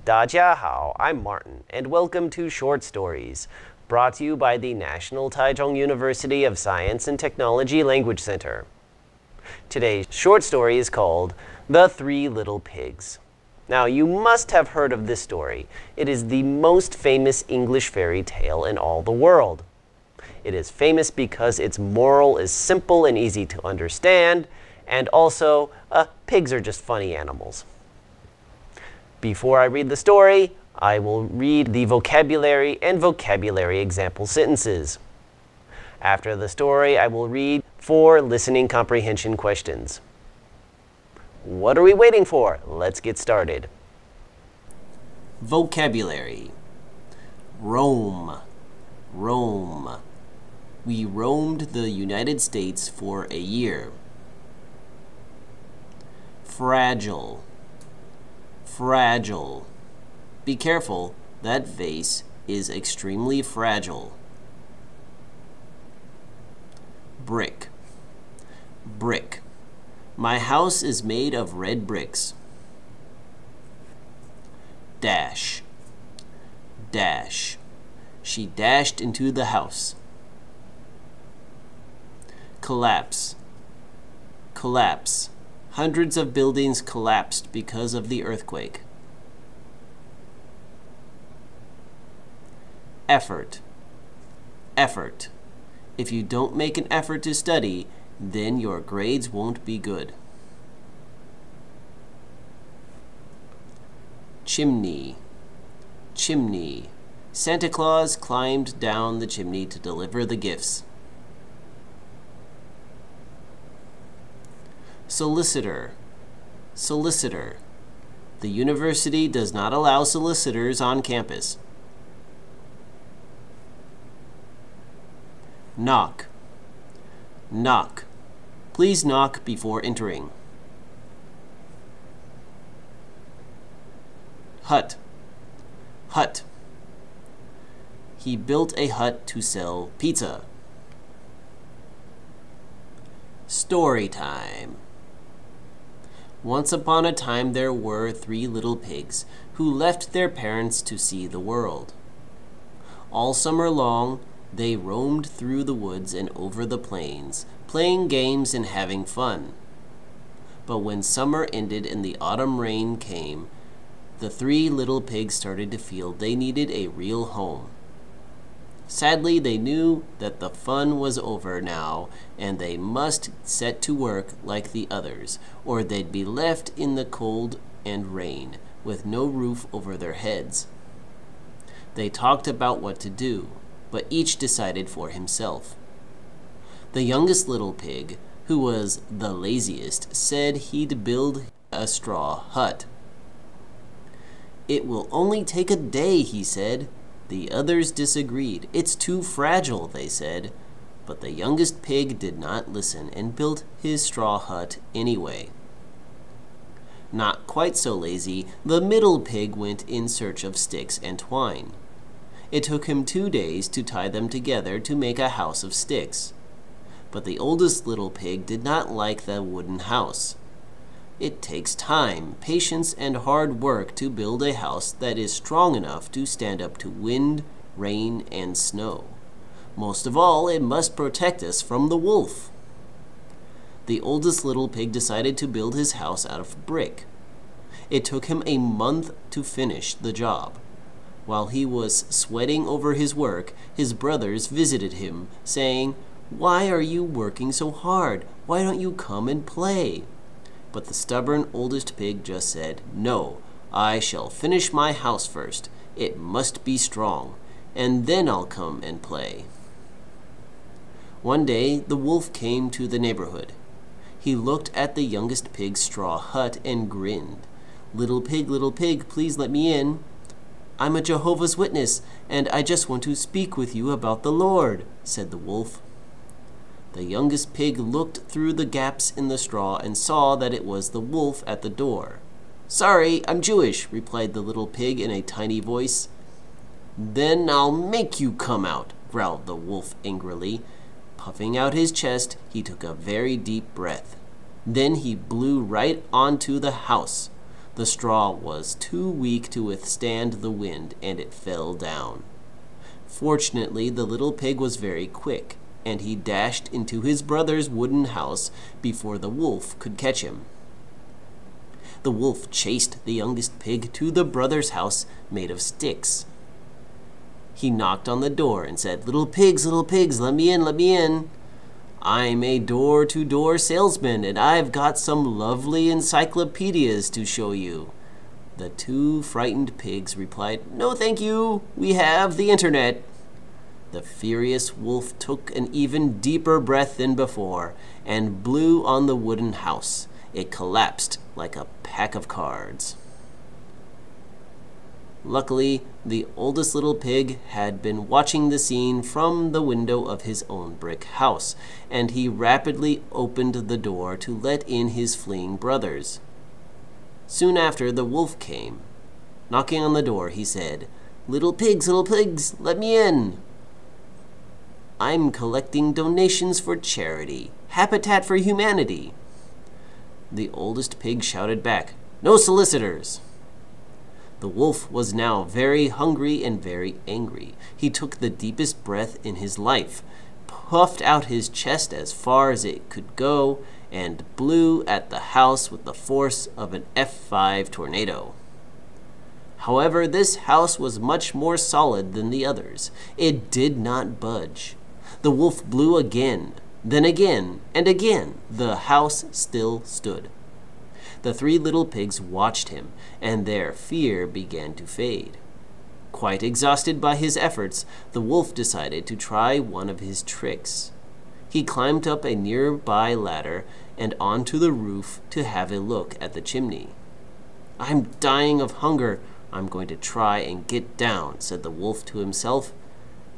大家好, I'm Martin, and welcome to Short Stories, brought to you by the National Taichung University of Science and Technology Language Center. Today's short story is called The Three Little Pigs. Now, you must have heard of this story. It is the most famous English fairy tale in all the world. It is famous because its moral is simple and easy to understand, and also, pigs are just funny animals. Before I read the story, I will read the vocabulary and vocabulary example sentences. After the story, I will read 4 listening comprehension questions. What are we waiting for? Let's get started. Vocabulary. Roam. Roam. We roamed the United States for a year. Fragile. Fragile. Be careful, that vase is extremely fragile. Brick. Brick. My house is made of red bricks. Dash. Dash. She dashed into the house. Collapse. Collapse. Hundreds of buildings collapsed because of the earthquake. Effort. Effort. If you don't make an effort to study, then your grades won't be good. Chimney. Chimney. Santa Claus climbed down the chimney to deliver the gifts. Solicitor. Solicitor. The university does not allow solicitors on campus. Knock. Knock. Please knock before entering. Hut. Hut. He built a hut to sell pizza. Story time. Once upon a time there were 3 little pigs who left their parents to see the world. All summer long, they roamed through the woods and over the plains, playing games and having fun. But when summer ended and the autumn rain came, the 3 little pigs started to feel they needed a real home. Sadly, they knew that the fun was over now, and they must set to work like the others, or they'd be left in the cold and rain, with no roof over their heads. They talked about what to do, but each decided for himself. The youngest little pig, who was the laziest, said he'd build a straw hut. "It will only take a day," he said. The others disagreed. "It's too fragile," they said. But the youngest pig did not listen and built his straw hut anyway. Not quite so lazy, the middle pig went in search of sticks and twine. It took him 2 days to tie them together to make a house of sticks. But the oldest little pig did not like the wooden house. It takes time, patience, and hard work to build a house that is strong enough to stand up to wind, rain, and snow. Most of all, it must protect us from the wolf. The oldest little pig decided to build his house out of brick. It took him a month to finish the job. While he was sweating over his work, his brothers visited him, saying, "Why are you working so hard? Why don't you come and play?" But the stubborn oldest pig just said, "No, I shall finish my house first. It must be strong, and then I'll come and play." One day, the wolf came to the neighborhood. He looked at the youngest pig's straw hut and grinned. Little pig, please let me in." "I'm a Jehovah's Witness, and I just want to speak with you about the Lord," said the wolf. The youngest pig looked through the gaps in the straw and saw that it was the wolf at the door. "Sorry, I'm Jewish," replied the little pig in a tiny voice. "Then I'll make you come out," growled the wolf angrily. Puffing out his chest, he took a very deep breath. Then he blew right onto the house. The straw was too weak to withstand the wind, and it fell down. Fortunately, the little pig was very quick, and he dashed into his brother's wooden house before the wolf could catch him. The wolf chased the youngest pig to the brother's house made of sticks. He knocked on the door and said, little pigs, let me in, let me in. I'm a door-to-door salesman, and I've got some lovely encyclopedias to show you." The two frightened pigs replied, "No, thank you. We have the internet." The furious wolf took an even deeper breath than before and blew on the wooden house. It collapsed like a pack of cards. Luckily, the oldest little pig had been watching the scene from the window of his own brick house, and he rapidly opened the door to let in his fleeing brothers. Soon after, the wolf came. Knocking on the door, he said, little pigs, let me in. I'm collecting donations for charity, Habitat for Humanity." The oldest pig shouted back, "No solicitors." The wolf was now very hungry and very angry. He took the deepest breath in his life, puffed out his chest as far as it could go, and blew at the house with the force of an F5 tornado. However, this house was much more solid than the others. It did not budge. The wolf blew again, then again, and again. The house still stood. The three little pigs watched him, and their fear began to fade. Quite exhausted by his efforts, the wolf decided to try one of his tricks. He climbed up a nearby ladder and onto the roof to have a look at the chimney. "I'm dying of hunger. I'm going to try and get down," said the wolf to himself.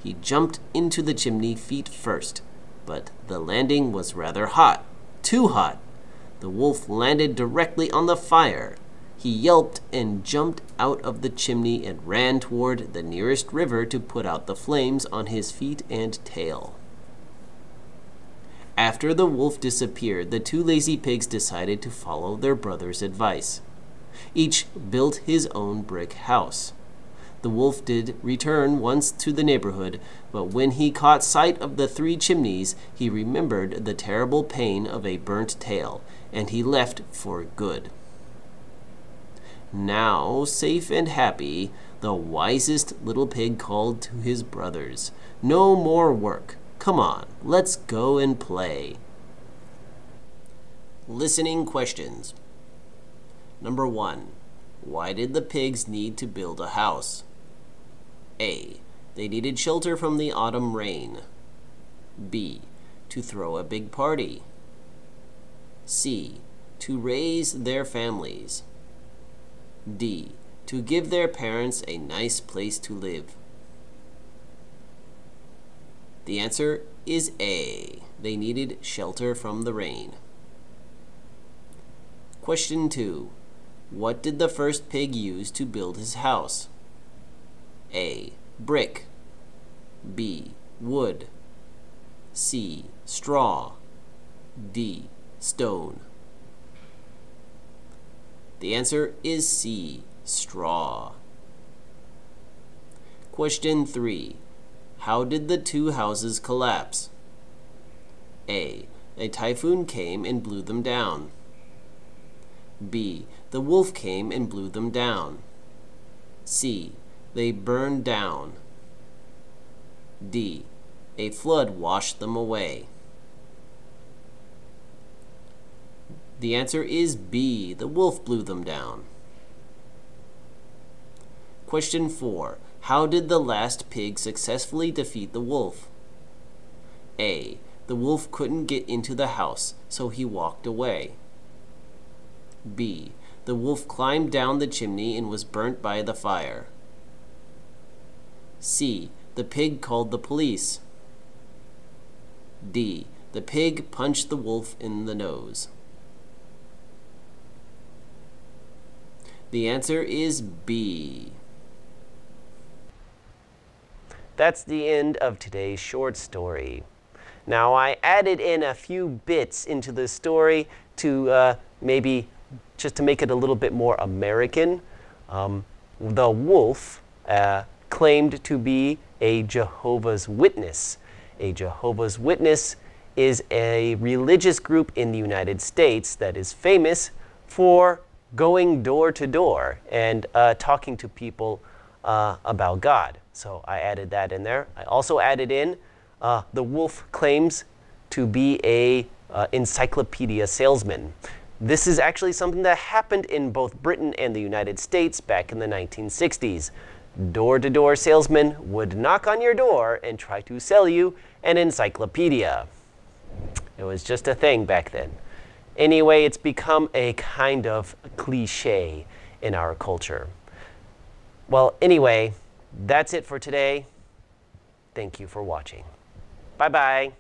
He jumped into the chimney feet first, but the landing was rather hot, too hot. The wolf landed directly on the fire. He yelped and jumped out of the chimney and ran toward the nearest river to put out the flames on his feet and tail. After the wolf disappeared, the two lazy pigs decided to follow their brother's advice. Each built his own brick house. The wolf did return once to the neighborhood, but when he caught sight of the three chimneys, he remembered the terrible pain of a burnt tail, and he left for good. Now, safe and happy, the wisest little pig called to his brothers, "No more work. Come on, let's go and play." Listening questions. Number 1. Why did the pigs need to build a house? A. They needed shelter from the autumn rain. B. To throw a big party. C. To raise their families. D. To give their parents a nice place to live. The answer is A. They needed shelter from the rain. Question 2. What did the first pig use to build his house? A. Brick. B. Wood. C. Straw. D. Stone. The answer is C. Straw. Question 3. How did the two houses collapse? A. A typhoon came and blew them down. B. The wolf came and blew them down. C. They burned down. D. A flood washed them away. The answer is B. The wolf blew them down. Question 4. How did the last pig successfully defeat the wolf? A. The wolf couldn't get into the house, so he walked away. B. The wolf climbed down the chimney and was burnt by the fire. C. The pig called the police. D. The pig punched the wolf in the nose. The answer is B. That's the end of today's short story. Now, I added in a few bits into the story to maybe just to make it a little bit more American, the wolf claimed to be a Jehovah's Witness. A Jehovah's Witness is a religious group in the United States that is famous for going door to door and talking to people about God. So I added that in there. I also added in the wolf claims to be a encyclopedia salesman. This is actually something that happened in both Britain and the United States back in the 1960s. Door-to-door salesmen would knock on your door and try to sell you an encyclopedia. It was just a thing back then. Anyway, it's become a kind of cliche in our culture. Well, anyway, that's it for today. Thank you for watching. Bye-bye.